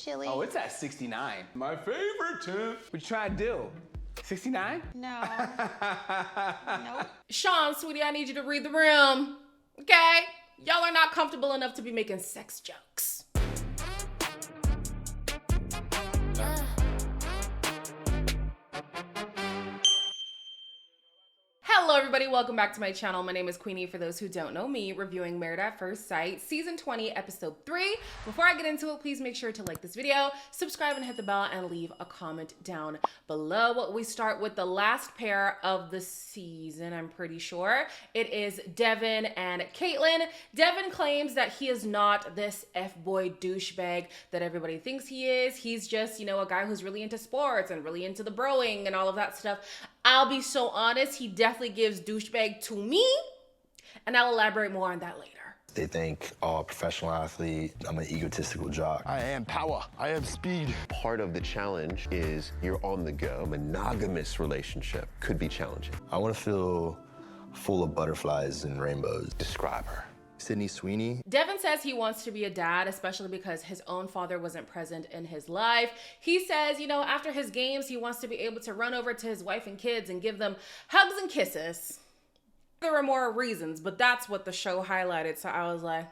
chili. Oh, it's at 69. My favorite tip. What you trying to do? 69? No. Nope. Sean, sweetie, I need you to read the room. Okay? Y'all are not comfortable enough to be making sex jokes. Hello everybody, welcome back to my channel. My name is Queenie. For those who don't know me, reviewing Married at First Sight, Season 20, Episode 3. Before I get into it, please make sure to like this video, subscribe and hit the bell, and leave a comment down below. We start with the last pair of the season, I'm pretty sure. It is Devin and Caitlyn. Devin claims that he is not this F-boy douchebag that everybody thinks he is. He's just, you know, a guy who's really into sports and really into the broing and all of that stuff. I'll be so honest, he definitely gives douchebag to me, and I'll elaborate more on that later. They think, oh, professional athlete, I'm an egotistical jock. I am power, I am speed. Part of the challenge is you're on the go. A monogamous relationship could be challenging. I want to feel full of butterflies and rainbows. Describe her. Sydney Sweeney. Devin says he wants to be a dad, especially because his own father wasn't present in his life. He says, you know, after his games, he wants to be able to run over to his wife and kids and give them hugs and kisses. There were more reasons, but that's what the show highlighted. So I was like,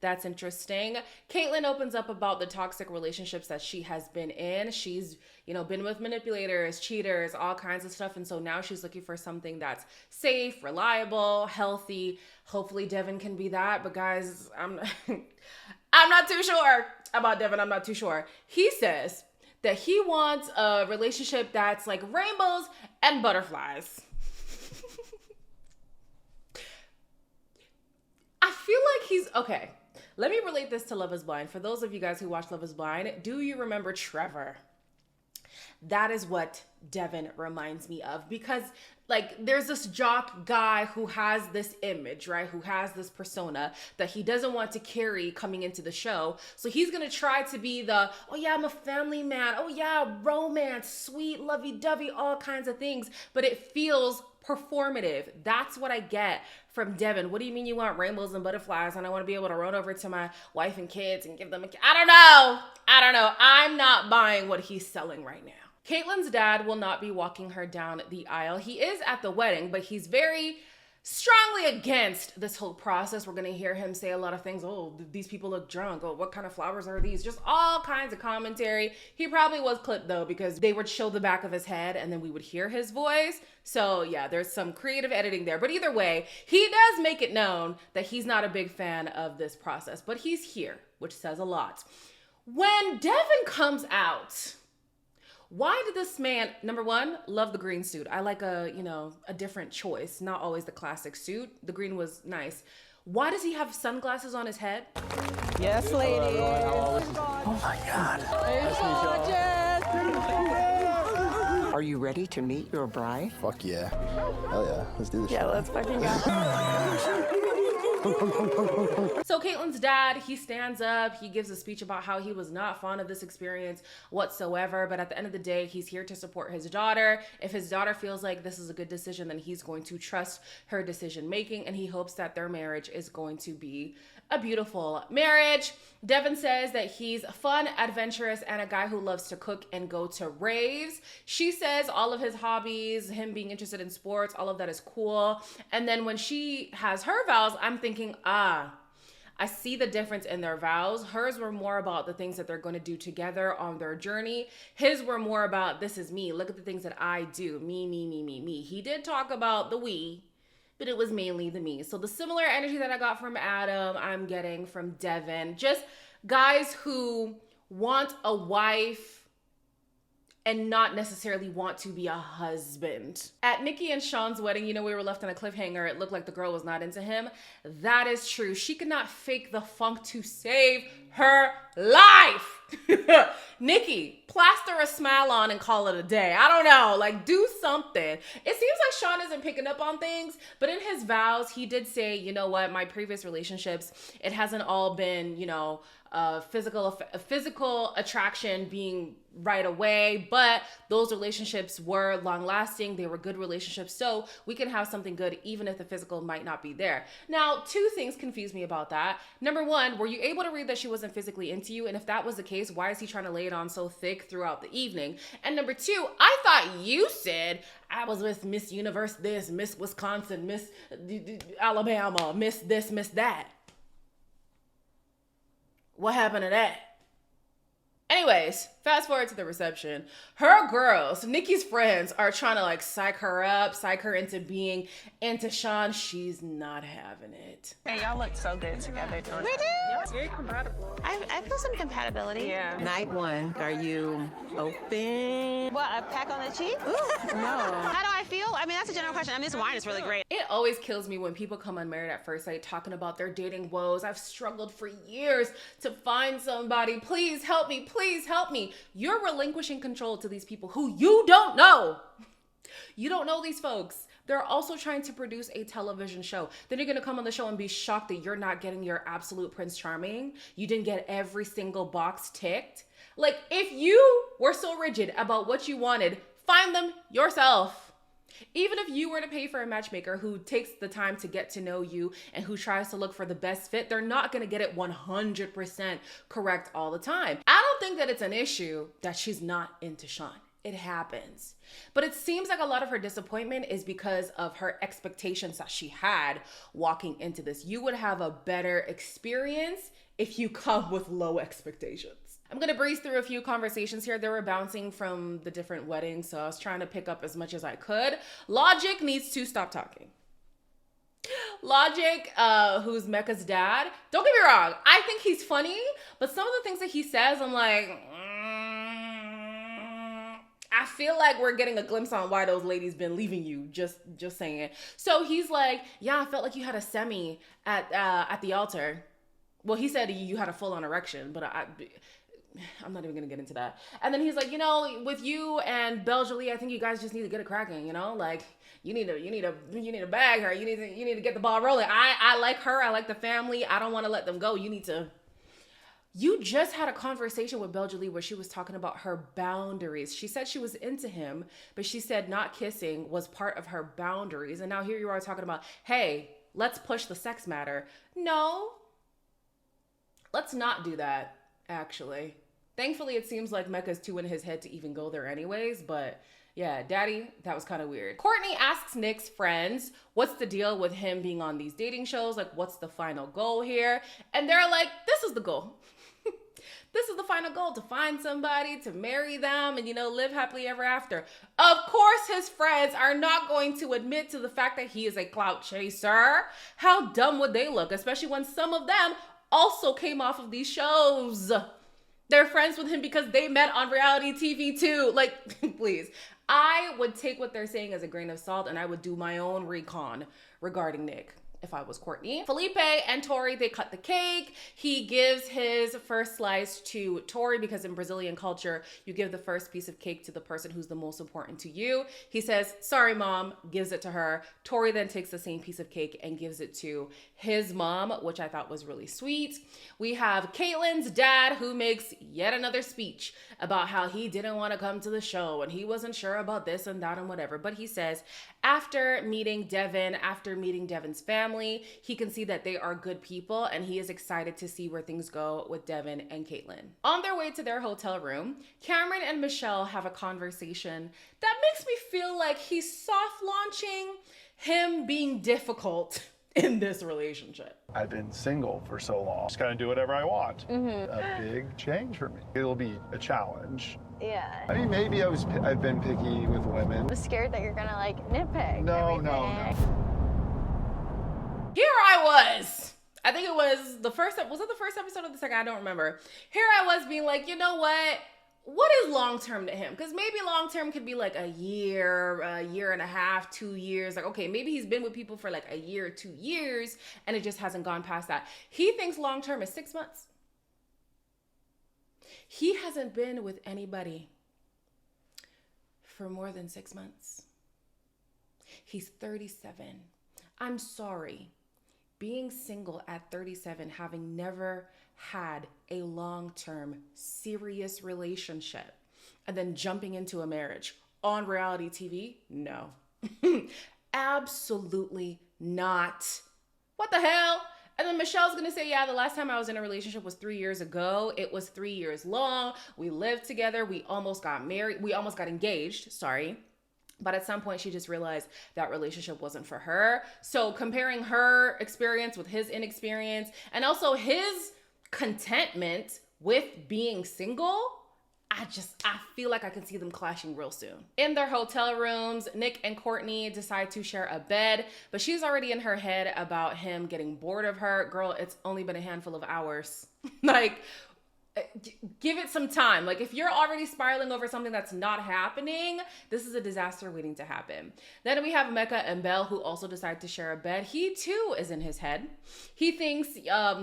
that's interesting. Caitlyn opens up about the toxic relationships that she has been in. She's, you know, been with manipulators, cheaters, all kinds of stuff. And so now she's looking for something that's safe, reliable, healthy. Hopefully Devin can be that. But guys, I'm not too sure about Devin. I'm not too sure. He says that he wants a relationship that's like rainbows and butterflies. I feel like he's, okay. Let me relate this to Love is Blind. For those of you guys who watch Love is Blind, do you remember Trevor? That is what Devin reminds me of, because like there's this jock guy who has this image, right? Who has this persona that he doesn't want to carry coming into the show. So he's going to try to be the, oh yeah, I'm a family man. Oh yeah, romance, sweet, lovey-dovey, all kinds of things. But it feels performative. That's what I get from Devin. What do you mean you want rainbows and butterflies and I want to be able to run over to my wife and kids and give them I don't know. I'm not buying what he's selling right now. Caitlyn's dad will not be walking her down the aisle. He is at the wedding, but he's very strongly against this whole process. We're going to hear him say a lot of things. Oh, these people look drunk. Oh, what kind of flowers are these? Just all kinds of commentary. He probably was clipped though, because they would show the back of his head and then we would hear his voice. So yeah, there's some creative editing there. But either way, he does make it known that he's not a big fan of this process, but he's here, which says a lot. When Devin comes out, why did this man, number one, love the green suit. I like a different choice, not always the classic suit. The green was nice. Why does he have sunglasses on his head? Yes, ladies. Oh my God. Are you ready to meet your bride? Fuck yeah. Hell yeah. Let's do this shit. Let's fucking go. So Caitlyn's dad, he stands up, he gives a speech about how he was not fond of this experience whatsoever, but at the end of the day, he's here to support his daughter. If his daughter feels like this is a good decision, then he's going to trust her decision making, and he hopes that their marriage is going to be a beautiful marriage. Devin says that he's fun, adventurous, and a guy who loves to cook and go to raves. She says all of his hobbies, him being interested in sports, all of that is cool. And then when she has her vows, I'm thinking, I see the difference in their vows. Hers were more about the things that they're going to do together on their journey. His were more about, this is me. Look at the things that I do. Me, me, me, me, me. He did talk about the we, but it was mainly the me. So the similar energy that I got from Adam, I'm getting from Devin. Just guys who want a wife and not necessarily want to be a husband. At Nikki and Sean's wedding, you know, we were left on a cliffhanger. It looked like the girl was not into him. That is true. She could not fake the funk to save her life. Nikki, plaster a smile on and call it a day. I don't know, like do something. It seems like Sean isn't picking up on things, but in his vows, he did say, you know what, my previous relationships, it hasn't all been, you know, physical attraction being right away, but those relationships were long lasting. They were good relationships, so we can have something good even if the physical might not be there. Now, two things confuse me about that. Number one, were you able to read that she wasn't physically into you? And if that was the case, why is he trying to lay it on so thick throughout the evening? And number two, I thought you said I was with Miss Universe this, Miss Wisconsin, Miss Alabama, Miss this, Miss that. What happened to that? Anyways, fast forward to the reception. Her girls, Nikki's friends, are trying to like psych her up, psych her into being into Sean. She's not having it. Hey, y'all look so good together. We do. Very compatible. I feel some compatibility. Yeah. Night one, are you open? What, a peck on the cheek? No. How do I feel? I mean, that's a general question. I mean, this wine is really great. It always kills me when people come on Married at First Sight talking about their dating woes. I've struggled for years to find somebody. Please help me. Please help me. You're relinquishing control to these people who you don't know. You don't know these folks. They're also trying to produce a television show. Then you're going to come on the show and be shocked that you're not getting your absolute Prince Charming. You didn't get every single box ticked. Like, if you were so rigid about what you wanted, find them yourself. Even if you were to pay for a matchmaker who takes the time to get to know you and who tries to look for the best fit, they're not going to get it 100% correct all the time. I don't think that it's an issue that she's not into Sean. It happens. But it seems like a lot of her disappointment is because of her expectations that she had walking into this. You would have a better experience if you come with low expectations. I'm going to breeze through a few conversations here. They were bouncing from the different weddings, so I was trying to pick up as much as I could. Logic needs to stop talking. Logic, who's Mecca's dad, don't get me wrong, I think he's funny, but some of the things that he says, I'm like, I feel like we're getting a glimpse on why those ladies been leaving you, just saying. So he's like, yeah, I felt like you had a semi at the altar. Well, he said you had a full-on erection, but I'm not even gonna get into that. And then he's like, with you and Belgelie, I think you guys just need to get it cracking, like you need to bag her. You need to get the ball rolling. I like her. I like the family. I don't want to let them go. You just had a conversation with Belgelie where she was talking about her boundaries. She said she was into him, but she said not kissing was part of her boundaries. And now here you are talking about, hey, let's push the sex matter. No, let's not do that, actually. Thankfully, it seems like Mecca's too in his head to even go there anyways, but yeah, daddy, that was kind of weird. Courtney asks Nick's friends, what's the deal with him being on these dating shows? Like, what's the final goal here? And they're like, this is the goal. This is the final goal, to find somebody, to marry them, and, live happily ever after. Of course, his friends are not going to admit to the fact that he is a clout chaser. How dumb would they look, especially when some of them also came off of these shows. They're friends with him because they met on reality TV too. Like, please. I would take what they're saying as a grain of salt, and I would do my own recon regarding Nick if I was Courtney. Felipe and Tori, they cut the cake. He gives his first slice to Tori because in Brazilian culture, you give the first piece of cake to the person who's the most important to you. He says, sorry, mom, gives it to her. Tori then takes the same piece of cake and gives it to his mom, which I thought was really sweet. We have Caitlyn's dad, who makes yet another speech about how he didn't want to come to the show and he wasn't sure about this and that and whatever. But he says, after meeting Devin's family, he can see that they are good people and he is excited to see where things go with Devin and Caitlyn. On their way to their hotel room, Cameron and Michelle have a conversation that makes me feel like he's soft launching him being difficult in this relationship. I've been single for so long. Just kind of do whatever I want. A big change for me. It'll be a challenge. Yeah. I mean, maybe I've been picky with women. I'm scared that you're gonna nitpick. No. Here I was. I think it was the first, was it the first episode or the second? I don't remember. Here I was being like, you know what is long-term to him? Because maybe long-term could be like a year and a half, 2 years. Like, okay, maybe he's been with people for like a year or 2 years and it just hasn't gone past that. He thinks long-term is 6 months. He hasn't been with anybody for more than 6 months. He's 37. I'm sorry. Being single at 37, having never had a long-term serious relationship and then jumping into a marriage on reality TV? No. Absolutely not. What the hell? And then Michelle's gonna say, yeah, the last time I was in a relationship was 3 years ago. It was 3 years long. We lived together. We almost got married. We almost got engaged, sorry. But at some point, she just realized that relationship wasn't for her. So comparing her experience with his inexperience and also his contentment with being single, I feel like I can see them clashing real soon. In their hotel rooms, Nick and Courtney decide to share a bed, but she's already in her head about him getting bored of her. Girl, it's only been a handful of hours. Like, give it some time. Like, if you're already spiraling over something that's not happening, this is a disaster waiting to happen. Then we have Mecca and Belle, who also decide to share a bed. He too is in his head. He thinks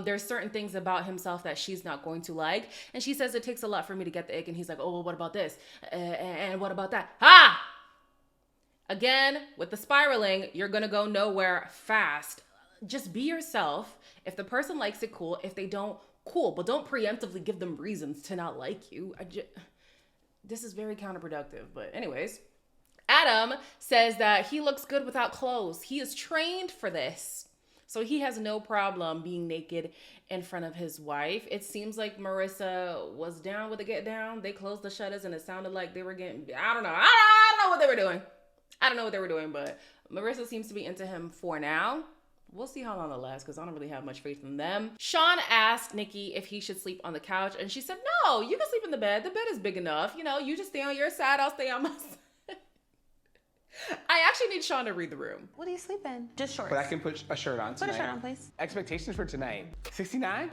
there's certain things about himself that she's not going to like. And she says it takes a lot for me to get the ick. And he's like, oh, well, what about this? And what about that? Ha! Again, with the spiraling, you're going to go nowhere fast. Just be yourself. If the person likes it, cool. If they don't, cool, but don't preemptively give them reasons to not like you. This is very counterproductive. But anyways, Adam says that he looks good without clothes. He is trained for this. So he has no problem being naked in front of his wife. It seems like Marissa was down with the get down. They closed the shutters and it sounded like they were getting, I don't know what they were doing. I don't know what they were doing, but Marissa seems to be into him for now. We'll see how long it lasts because I don't really have much faith in them. Sean asked Nikki if he should sleep on the couch and she said, no, you can sleep in the bed. The bed is big enough. You know, you just stay on your side. I'll stay on my side. I actually need Sean to read the room. What do you sleep in? Just shorts. But I can put a shirt on tonight. Put a shirt on, please. Expectations for tonight. 69?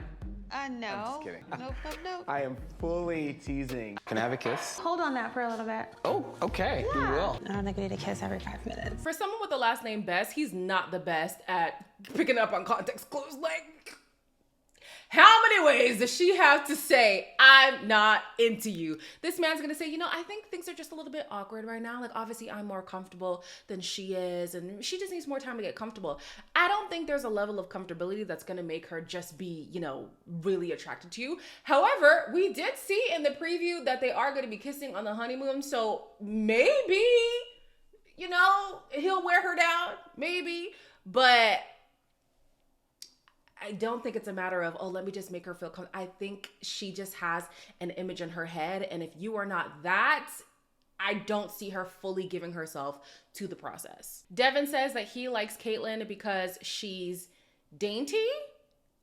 No. I'm just kidding. Nope. I am fully teasing. Can I have a kiss? Hold on that for a little bit. Oh, okay. We will. I don't think we need a kiss every 5 minutes. For someone with the last name Best, he's not the best at picking up on context clues. Like, how many ways does she have to say, I'm not into you? This man's gonna say, you know, I think things are just a little bit awkward right now. Like, obviously I'm more comfortable than she is, and she just needs more time to get comfortable. I don't think there's a level of comfortability that's gonna make her just be, you know, really attracted to you. However, we did see in the preview that they are gonna be kissing on the honeymoon, so maybe, you know, he'll wear her down, maybe, but I don't think it's a matter of, oh, let me just make her feel comfortable. I think she just has an image in her head. And if you are not that, I don't see her fully giving herself to the process. Devin says that he likes Caitlyn because she's dainty.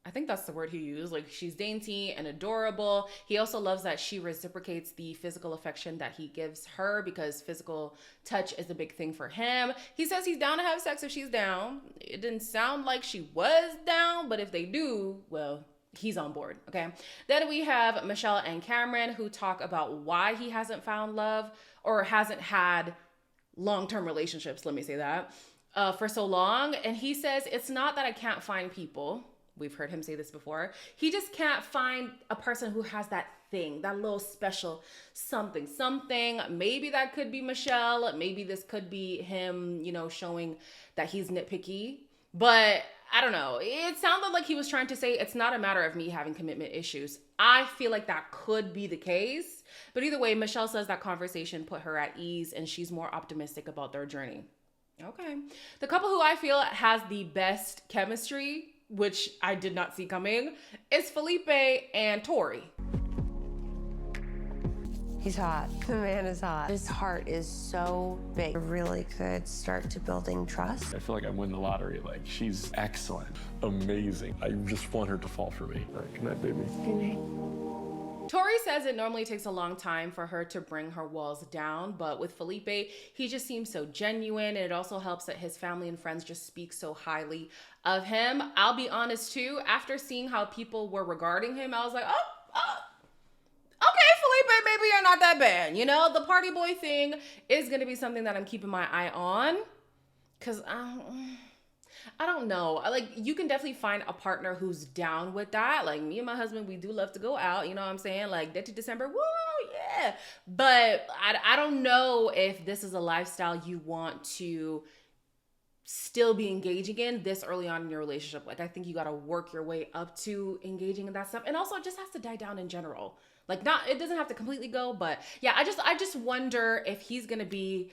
I think that's the word he used. Like, she's dainty and adorable. He also loves that she reciprocates the physical affection that he gives her because physical touch is a big thing for him. He says he's down to have sex if she's down. It didn't sound like she was down, but if they do, well, he's on board, okay? Then we have Michelle and Cameron who talk about why he hasn't found love or hasn't had long-term relationships, let me say that, for so long. And he says, it's not that I can't find people. We've heard him say this before. He just can't find a person who has that thing, that little special something. Maybe that could be Michelle. Maybe this could be him, you know, showing that he's nitpicky. But I don't know. It sounded like he was trying to say it's not a matter of me having commitment issues. I feel like that could be the case. But either way, Michelle says that conversation put her at ease and she's more optimistic about their journey. Okay. The couple who I feel has the best chemistry, which I did not see coming, is Felipe and Tori. He's hot. The man is hot. His heart is so big. A really good start to building trust. I feel like I win the lottery. Like, she's excellent, amazing. I just want her to fall for me. All right, good night, baby. Good night. Tori says it normally takes a long time for her to bring her walls down, but with Felipe, he just seems so genuine, and it also helps that his family and friends just speak so highly of him. I'll be honest too, after seeing how people were regarding him, I was like, okay, Felipe, maybe you're not that bad. You know, the party boy thing is gonna be something that I'm keeping my eye on, because I don't know. Like, you can definitely find a partner who's down with that. Like, me and my husband, we do love to go out. You know what I'm saying? Like, Dirty December, woo, yeah. But I don't know if this is a lifestyle you want to still be engaging in this early on in your relationship. Like, I think you got to work your way up to engaging in that stuff. And also it just has to die down in general. Like, not, it doesn't have to completely go, but yeah, I just wonder if he's going to be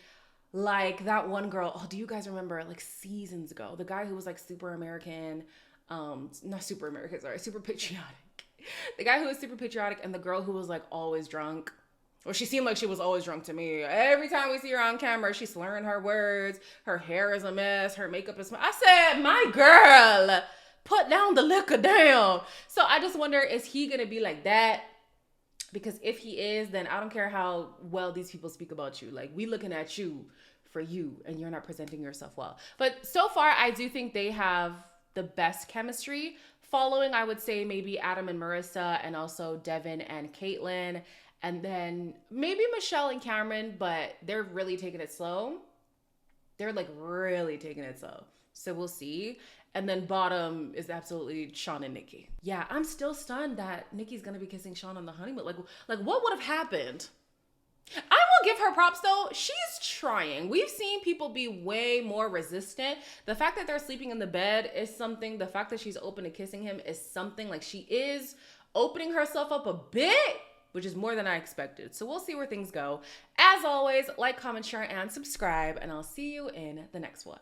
like that one girl. Oh, do you guys remember like seasons ago, the guy who was like super American, not super American, sorry, super patriotic. The guy who was super patriotic and the girl who was like always drunk. Well, she seemed like she was always drunk to me. Every time we see her on camera, she's slurring her words. Her hair is a mess. Her makeup is... I said, my girl, put down the liquor down. So I just wonder, is he going to be like that? Because if he is, then I don't care how well these people speak about you. Like, we looking at you for you, and you're not presenting yourself well. But so far, I do think they have the best chemistry. Following, I would say maybe Adam and Marissa, and also Devin and Caitlyn. And then maybe Michelle and Cameron, but they're really taking it slow. They're like really taking it slow. So we'll see. And then bottom is absolutely Sean and Nikki. Yeah, I'm still stunned that Nikki's gonna be kissing Sean on the honeymoon. Like what would have happened? I will give her props though. She's trying. We've seen people be way more resistant. The fact that they're sleeping in the bed is something. The fact that she's open to kissing him is something. Like, she is opening herself up a bit, which is more than I expected. So we'll see where things go. As always, like, comment, share, and subscribe, and I'll see you in the next one.